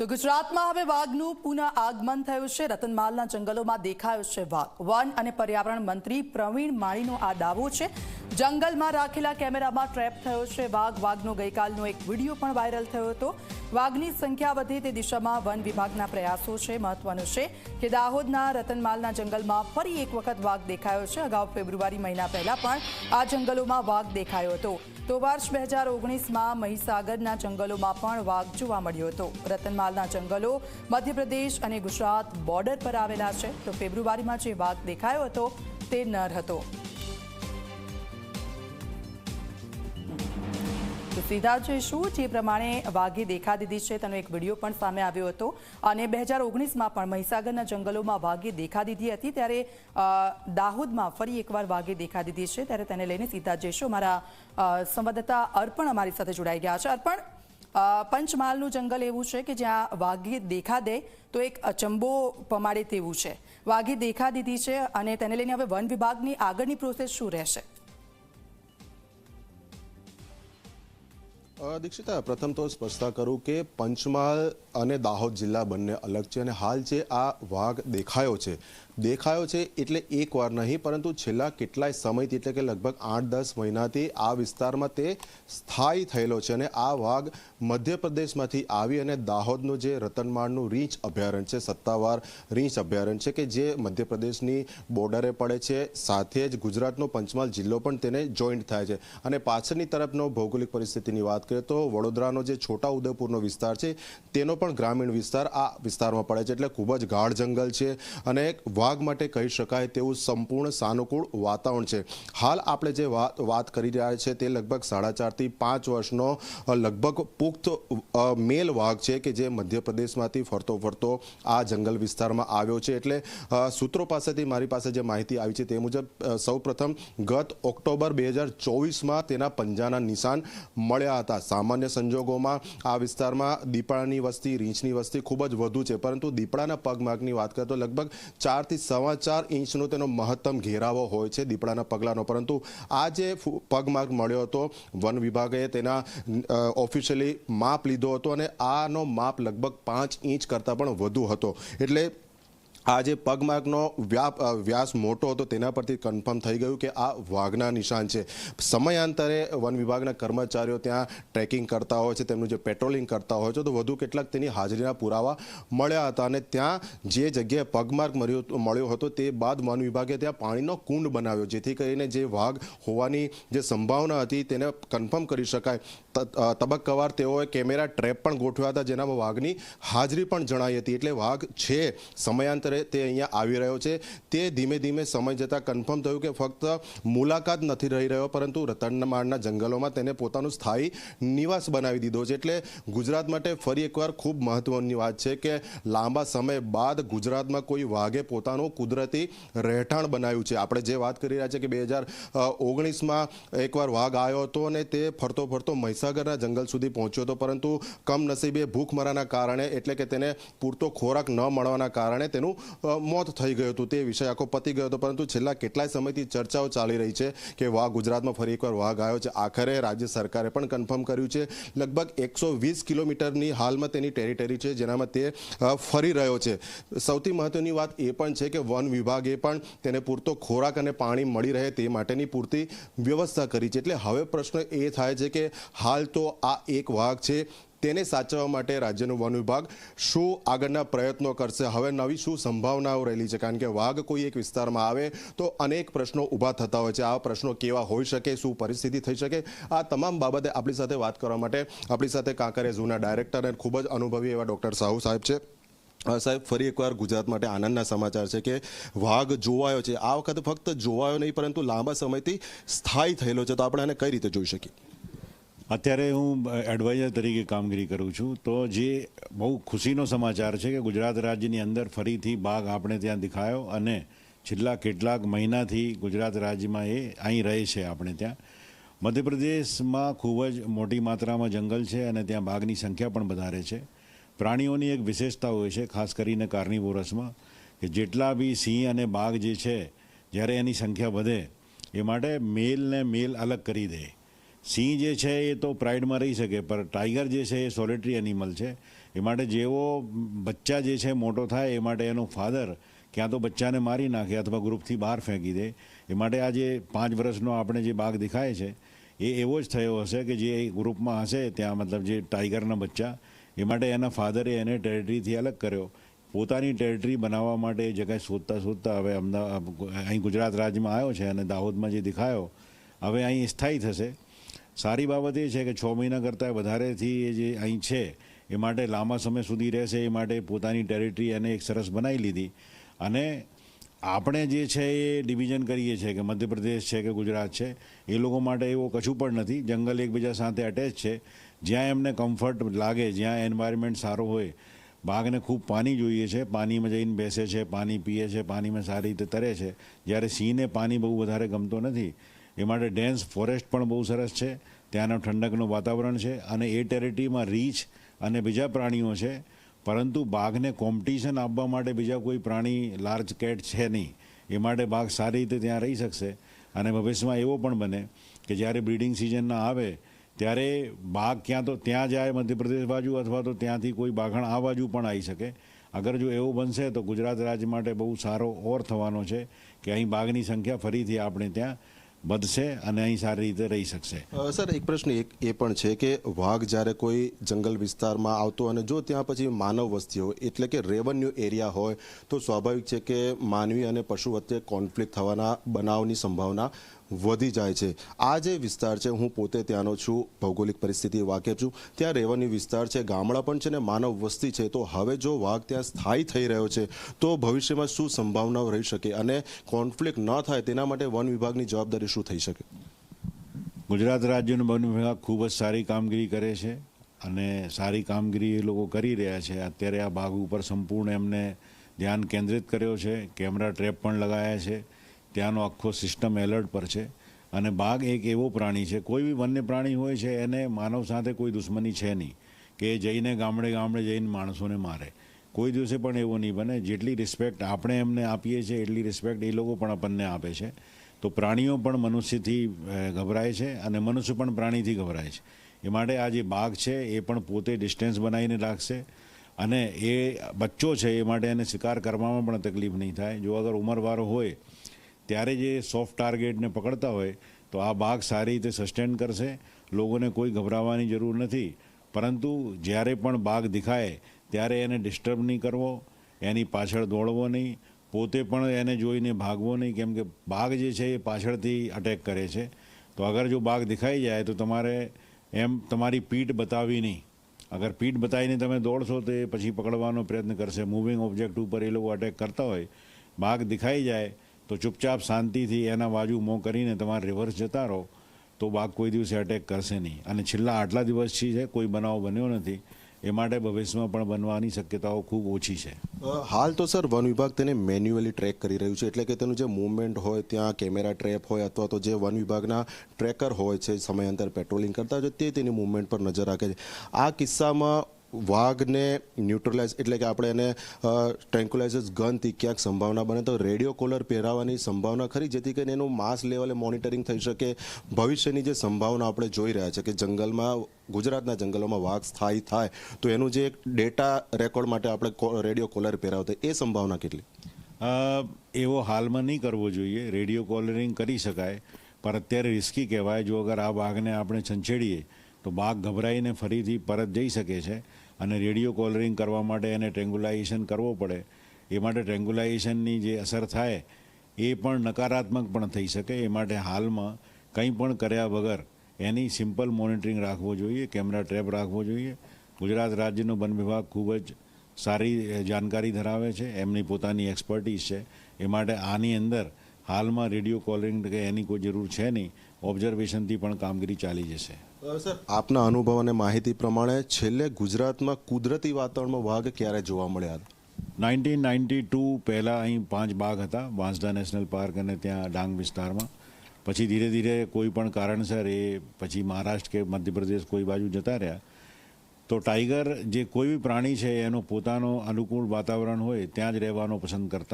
તો ગુજરાતમાં હવે વાઘનું પુનઃ આગમન થયું છે। રતનમાલના જંગલોમાં દેખાયો છે વાઘ। વન અને પર્યાવરણ મંત્રી પ્રવીણ માળીનો આ દાવો છે। જંગલમાં રાખેલા કેમેરામાં ટ્રેપ થયો છે વાઘ। વાઘનો ગઈકાલનો એક વિડીયો પણ વાયરલ થયો હતો। વાઘની સંખ્યા વધે તે દિશામાં વન વિભાગના પ્રયાસો છે। મહત્વનું છે કે દાહોદના રતનમાલના જંગલમાં ફરી એક વખત વાઘ દેખાયો છે। અગાઉ ફેબ્રુઆરી મહિના પહેલા પણ આ જંગલોમાં વાઘ દેખાયો હતો। તો વર્ષ 2019માં મહીસાગરના જંગલોમાં પણ વાઘ જોવા મળ્યો હતો। રતનમાલના જંગલો મધ્યપ્રદેશ અને ગુજરાત બોર્ડર પર આવેલા છે। તો ફેબ્રુઆરીમાં જે વાઘ દેખાયો હતો તે નર હતો। તો સીધા જઈશું જે પ્રમાણે વાઘે દેખા દીધી છે તેનો એક વિડીયો પણ સામે આવ્યો હતો અને 2019માં પણ મહીસાગરના જંગલોમાં વાઘે દેખા દીધી હતી। ત્યારે દાહોદમાં ફરી એકવાર વાઘે દેખા દીધી છે। ત્યારે તેને લઈને સીધા જઈશું। મારા સંવાદદાતા અર્પણ અમારી સાથે જોડાઈ ગયા છે। અર્પણ, પંચમહાલનું જંગલ એવું છે કે જ્યાં વાઘે દેખા દે તો એક અચંબો પમાડે તેવું છે। વાઘે દેખા દીધી છે અને તેને લઈને હવે વન વિભાગની આગળની પ્રોસેસ શું રહેશે? દીક્ષિતા, પ્રથમ તો સ્પષ્ટતા કરું કે પંચમહાલ અને દાહોદ જિલ્લા બંને અલગ છે અને હાલ જે આ વાઘ દેખાયો છે એટલે એકવાર નહીં પરંતુ છેલ્લા કેટલાય સમયથી એટલે કે લગભગ 8-10 મહિનાથી આ વિસ્તારમાં તે સ્થાયી થયેલો છે અને આ વાઘ મધ્યપ્રદેશમાંથી આવી અને દાહોદનું જે રતનમાળનું રીંછ અભયારણ્ય છે, સત્તાવાર રીંછ અભયારણ્ય છે કે જે મધ્યપ્રદેશની બોર્ડરે પડે છે, સાથે જ ગુજરાતનો પંચમહાલ જિલ્લો પણ તેને જોઈન્ટ થાય છે। અને પાછળની તરફનો ભૌગોલિક પરિસ્થિતિની વાત કરીએ તો વડોદરાનો જે છોટા ઉદેપુરનો વિસ્તાર છે તેનો પણ ગ્રામીણ વિસ્તાર આ વિસ્તારમાં પડે છે। એટલે ખૂબ જ ગાઢ જંગલ છે અને વાઘ માટે કહી શકાય તેવું સંપૂર્ણ સાનુકૂળ વાતાવરણ છે। હાલ આપણે જે વાત કરી રહ્યા છે તે લગભગ 4.5 થી 5 વર્ષનો લગભગ પુખ્ત મેલ વાઘ છે કે જે મધ્યપ્રદેશમાંથી ફરતો આ જંગલ વિસ્તારમાં આવ્યો છે। એટલે સૂત્રો પાસેથી મારી પાસે જે માહિતી આવી છે તે મુજબ સૌપ્રથમ ગત ઓક્ટોબર 2024માં તેના પંજાના નિશાન મળ્યા હતા। સામાન્ય સંજોગોમાં આ વિસ્તારમાં દીપડાની વસ્તી, રીંછની વસ્તી ખૂબ જ વધુ છે, પરંતુ દીપડાના પગમાર્કની વાત કરીએ તો લગભગ 4 થી 4.25 ઇંચનો તેનો મહત્તમ ઘેરાવો હોય છે દીપડાના પગલાનો। પરંતુ આ જે પગમાર્ક મળ્યો હતો વન વિભાગે તેના ઓફિશિયલી માપ લીધો હતો અને આનો માપ લગભગ 5 ઇંચ કરતાં પણ વધુ હતો। એટલે આ જે પગમાર્કનો વ્યાસ મોટો હતો તેના પરથી કન્ફર્મ થઈ ગયું કે આ વાઘના નિશાન છે। સમયાંતરે વન વિભાગના કર્મચારીઓ ત્યાં ટ્રેકિંગ કરતા હોય છે, તેમનું જે પેટ્રોલિંગ કરતા હોય છે તો વધુ કેટલાક તેની હાજરીના પુરાવા મળ્યા હતા અને ત્યાં જે જગ્યાએ પગમાર્ક મળ્યો હતો તે બાદ વન વિભાગે ત્યાં પાણીનો કુંડ બનાવ્યો, જેથી કરીને જે વાઘ હોવાની જે સંભાવના હતી તેને કન્ફર્મ કરી શકાય। તબક્કાવાર તેઓએ કેમેરા ટ્રેપ પણ ગોઠવ્યા હતા જેનામાં વાઘની હાજરી પણ જણાઈ હતી। એટલે વાઘ છે સમયાંતરે તે અહીંયા આવી રહ્યો છે। તે ધીમે ધીમે સમય જતાં કન્ફર્મ થયું કે ફક્ત મુલાકાત નથી રહી રહ્યો પરંતુ રતનમાળના જંગલોમાં તેને પોતાનું સ્થાયી નિવાસ બનાવી દીધો છે। એટલે ગુજરાત માટે ફરી એકવાર ખૂબ મહત્વની વાત છે કે લાંબા સમય બાદ ગુજરાતમાં કોઈ વાઘે પોતાનું કુદરતી રહેઠાણ બનાવ્યું છે। આપણે જે વાત કરી રહ્યા છે કે 2019માં એકવાર વાઘ આવ્યો હતો અને તે ફરતો મહીસાગરના જંગલ સુધી પહોંચ્યો હતો, પરંતુ કમનસીબે ભૂખમરાના કારણે એટલે કે તેને પૂરતો ખોરાક ન મળવાના કારણે તેનું મોત થઈ ગયું હતું। તે વિષય આખો પતી ગયો હતો, પરંતુ છેલ્લા કેટલાય સમયથી ચર્ચાઓ ચાલી રહી છે કે વાઘ ગુજરાતમાં ફરી એકવાર વાઘ આવ્યો છે। આખરે રાજ્ય સરકારે પણ કન્ફર્મ કર્યું છે। લગભગ 120 કિલોમીટરની હાલમાં તેની ટેરિટરી છે જેનામાં તે ફરી રહ્યો છે। સૌથી મહત્વની વાત એ પણ છે કે વન વિભાગે પણ તેને પૂરતો ખોરાક અને પાણી મળી રહે તે માટેની પૂરતી વ્યવસ્થા કરી છે। એટલે હવે પ્રશ્ન એ થાય છે કે હાલ તો આ એક વાઘ છે, તેને સાચવવા માટે રાજ્યનું વન વિભાગ શું આગળના પ્રયત્નો કરશે? હવે નવી શું સંભાવનાઓ રહેલી છે? કારણ કે વાઘ કોઈ એક વિસ્તારમાં આવે તો અનેક પ્રશ્નો ઊભા થતા હોય છે। આ પ્રશ્નો કેવા હોઈ શકે, શું પરિસ્થિતિ થઈ શકે, આ તમામ બાબતે આપણી સાથે વાત કરવા માટે આપણી સાથે કાંકરિયા ઝૂના ડાયરેક્ટર અને ખૂબ જ અનુભવી એવા ડૉક્ટર સાહુ સાહેબ છે। સાહેબ, ફરી એકવાર ગુજરાત માટે આનંદના સમાચાર છે કે વાઘ જોવાયો છે। આ વખતે ફક્ત જોવાયો નહીં પરંતુ લાંબા સમયથી સ્થાયી થયેલો છે, તો આપણે આને કઈ રીતે જોઈ શકીએ? અત્યારે હું એડવાઇઝર તરીકે કામગીરી કરું છું, તો જે બહુ ખુશીનો સમાચાર છે કે ગુજરાત રાજ્યની અંદર ફરીથી વાઘ આપણે ત્યાં દેખાયો અને છેલ્લા કેટલાક મહિનાથી ગુજરાત રાજ્યમાં એ અહીં રહે છે આપણે ત્યાં। મધ્યપ્રદેશમાં ખૂબ જ મોટી માત્રામાં જંગલ છે અને ત્યાં વાઘની સંખ્યા પણ વધારે છે। પ્રાણીઓની એક વિશેષતા હોય છે, ખાસ કરીને કાર્નિવોરસમાં, કે જેટલા બી સિંહ અને વાઘ જે છે જ્યારે એની સંખ્યા વધે એ માટે મેલને મેલ અલગ કરી દે સિંહ જે છે એ તો પ્રાઇડમાં રહી શકે, પણ ટાઈગર જે છે એ સોલિટરી એનિમલ છે. એ માટે જેવો બચ્ચા જે છે મોટો થાય એ માટે એનો ફાધર ક્યાં તો બચ્ચાને મારી નાખે અથવા ગ્રુપથી બહાર ફેંકી દે. એ માટે આ જે 5 વર્ષનો આપણે જે બાઘ દેખાય છે એ એવો જ થયો હશે કે જે ગ્રુપમાં હશે ત્યાં, મતલબ જે ટાઈગરના બચ્ચા, એ માટે એના ફાધરે એને ટેરિટરીથી અલગ કર્યો. પોતાની ટેરિટરી બનાવવા માટે એ જગ્યાએ શોધતા હવે અહીં ગુજરાત રાજ્યમાં આવ્યો છે અને દાહોદમાં જે દેખાયો હવે અહીં સ્થાયી થશે. સારી બાબત એ છે કે 6 મહિના કરતાં વધારેથી એ જે અહીં છે એ માટે લાંબા સમય સુધી રહેશે. એ માટે પોતાની ટેરિટરી એને એક સરસ બનાવી લીધી. અને આપણે જે છે એ ડિવિઝન કરીએ છીએ કે મધ્યપ્રદેશ છે કે ગુજરાત છે, એ લોકો માટે એવો કશું પણ નથી. જંગલ એકબીજા સાથે અટેચ છે. જ્યાં એમને કમ્ફર્ટ લાગે, જ્યાં એન્વાયરમેન્ટ સારો હોય. બાઘને ખૂબ પાણી જોઈએ છે, પાણીમાં જઈને બેસે છે, પાણી પીએ છે, પાણીમાં સારી રીતે તરે છે, જ્યારે સિંહને પાણી બહુ વધારે ગમતો નથી. એ માટે ડેન્સ ફોરેસ્ટ પણ બહુ સરસ છે, ત્યાંનો ઠંડકનું વાતાવરણ છે અને એ ટેરિટરીમાં રીંછ અને બીજા પ્રાણીઓ છે. પરંતુ બાઘને કોમ્પિટિશન આપવા માટે બીજા કોઈ પ્રાણી લાર્જ કેટ છે નહીં. એ માટે બાઘ સારી રીતે ત્યાં રહી શકશે. અને ભવિષ્યમાં એવો પણ બને કે જ્યારે બ્રીડિંગ સિઝનના આવે ત્યારે બાઘ ક્યાં તો ત્યાં જાય મધ્યપ્રદેશ બાજુ, અથવા તો ત્યાંથી કોઈ બાઘણ આ બાજુ પણ આવી શકે. અગર જો એવું બનશે તો ગુજરાત રાજ્ય માટે બહુ સારો ઓર થવાનો છે કે અહીં બાઘની સંખ્યા ફરીથી આપણે ત્યાં વધશે અને અહીં સારી રીતે રહી શકશે. સર, એક પ્રશ્ન એ પણ છે કે વાઘ જ્યારે કોઈ જંગલ વિસ્તારમાં આવતો અને જો ત્યાં પછી માનવ વસ્તી હોય, એટલે કે રેવન્યુ એરિયા હોય, તો સ્વાભાવિક છે કે માનવી અને પશુ વચ્ચે કોન્ફ્લિક્ટ થવાના બનાવની સંભાવના વધી જાય છે. આ જે વિસ્તાર છે, હું પોતે ત્યાંનો છું, ભૌગોલિક પરિસ્થિતિ વાકેફ છું. ત્યાં રેવન્યુ વિસ્તાર છે, ગામડા પણ છે ને માનવ વસ્તી છે. તો હવે જો વાઘ ત્યાં સ્થાયી થઈ રહ્યો છે તો ભવિષ્યમાં શું સંભાવનાઓ રહી શકે અને કોન્ફ્લિક્ટ ન થાય તેના માટે વન વિભાગની જવાબદારી શું થઈ શકે? ગુજરાત રાજ્યનું વન વિભાગ ખૂબ જ સારી કામગીરી કરે છે અને સારી કામગીરી એ લોકો કરી રહ્યા છે. અત્યારે આ બાઘ ઉપર સંપૂર્ણ એમને ધ્યાન કેન્દ્રિત કર્યો છે. કેમેરા ટ્રેપ પણ લગાવ્યા છે. ત્યાંનો આખો સિસ્ટમ એલર્ટ પર છે. અને બાઘ એક એવો પ્રાણી છે, કોઈ બી વન્ય પ્રાણી હોય છે, એને માનવ સાથે કોઈ દુશ્મની છે નહીં કે જઈને ગામડે જઈને માણસોને મારે. કોઈ દિવસે પણ એવો નહીં બને. જેટલી રિસ્પેક્ટ આપણે એમને આપીએ છીએ એટલી રિસ્પેક્ટ એ લોકો પણ આપણને આપે છે. તો પ્રાણીઓ પણ મનુષ્યથી ગભરાય છે અને મનુષ્ય પણ પ્રાણીથી ગભરાય છે. એ માટે આ જે બાઘ છે એ પણ પોતે ડિસ્ટન્સ બનાવીને રાખશે અને એ બચ્ચો છે એ માટે એને શિકાર કરવામાં પણ તકલીફ નહીં થાય. જો અગર ઉંમરવાળો હોય ત્યારે જે સોફ્ટ ટાર્ગેટને પકડતા હોય તો આ બાઘ સારી રીતે સસ્ટેન કરશે. લોકોને કોઈ ગભરાવાની જરૂર નથી. પરંતુ જ્યારે પણ બાઘ દેખાય ત્યારે એને ડિસ્ટર્બ નહીં કરવો, એની પાછળ દોડવો નહીં, પોતે પણ એને જોઈને ભાગવો નહીં. કેમ કે બાઘ જે છે એ પાછળથી અટેક કરે છે. તો અગર જો બાઘ દેખાઈ જાય તો તમારે એમ તમારી પીઠ બતાવવી નહીં. અગર પીઠ બતાવીને તમે દોડશો તો એ પછી પકડવાનો પ્રયત્ન કરશે. મૂવિંગ ઓબ્જેક્ટ ઉપર એ લોકો અટેક કરતા હોય. બાઘ દેખાઈ જાય તો ચૂપચાપ શાંતિથી એના બાજુ મોં કરીને તમારે રિવર્સ જતા રહો તો બાઘ કોઈ દિવસે અટેક કરશે નહીં. અને છેલ્લા આટલા દિવસથી છે કોઈ બનાવ બન્યો નથી. એ માટે ભવિષ્યમાં પણ બનવાની શક્યતાઓ ખૂબ ઓછી છે. હાલ તો સર વન વિભાગ તેને મેન્યુઅલી ટ્રેક કરી રહ્યું છે, એટલે કે તેનું જે મૂવમેન્ટ હોય ત્યાં કેમેરા ટ્રેપ હોય અથવા તો જે વન વિભાગના ટ્રેકર હોય છે સમયાંતર પેટ્રોલિંગ કરતા હોય તે તેની મૂવમેન્ટ પર નજર રાખે છે. આ કિસ્સામાં વાઘને ન્યુટ્રલાઇઝ એટલે કે આપણે એને ટ્રેન્ક્યુલાઇઝર્સ ગનથી ક્યાંક સંભાવના બને તો રેડિયો કોલર પહેરાવવાની સંભાવના ખરી, જેથી કરીને એનું માસ લેવલે મોનિટરિંગ થઈ શકે. ભવિષ્યની જે સંભાવના આપણે જોઈ રહ્યા છે કે જંગલમાં, ગુજરાતના જંગલોમાં વાઘ સ્થાયી થાય તો એનું જે ડેટા રેકોર્ડ માટે આપણે રેડિયો કોલર પહેરાવતા એ સંભાવના કેટલી? એવો હાલમાં નહીં કરવો જોઈએ. રેડિયો કોલરિંગ કરી શકાય પણ અત્યારે રિસ્કી કહેવાય. જો અગર આ બાઘને આપણે છંછેડીએ તો બાઘ ગભરાઈને ફરીથી પરત જઈ શકે છે અને રેડિયો કોલરિંગ કરવા માટે એને ટ્રેન્ગ્યુલાઇઝેશન કરવો પડે. એ માટે ટ્રેન્ગ્યુલાઇઝેશનની જે અસર થાય એ પણ નકારાત્મક પણ થઈ શકે. એ માટે હાલમાં કંઈ પણ કર્યા વગર એની સિમ્પલ મોનિટરિંગ રાખવો જોઈએ, કેમેરા ટ્રેપ રાખવો જોઈએ. ગુજરાત રાજ્યનો વન વિભાગ ખૂબ જ સારી જાણકારી ધરાવે છે, એમની પોતાની એક્સપર્ટીઝ છે. એ માટે આની અંદર હાલમાં રેડિયો કોલરિંગ કે એની કોઈ જરૂર છે નહીં. ઓબ્ઝર્વેશનથી પણ કામગીરી ચાલી જશે. સર, આપના અનુભવ અને માહિતી પ્રમાણે છેલ્લે ગુજરાતમાં કુદરતી વાતાવરણમાં વાઘ ક્યારે જોવા મળ્યા? 1992 પહેલાં અહીં 5 બાઘ હતા વાંસદા નેશનલ પાર્ક અને ત્યાં ડાંગ વિસ્તારમાં. પછી ધીરે ધીરે કોઈ પણ કારણસર એ પછી મહારાષ્ટ્ર કે મધ્યપ્રદેશ કોઈ બાજુ જતા રહ્યા. તો ટાઈગર જે કોઈ બી પ્રાણી છે એનો પોતાનો અનુકૂળ વાતાવરણ હોય ત્યાં જ રહેવાનો પસંદ કરતા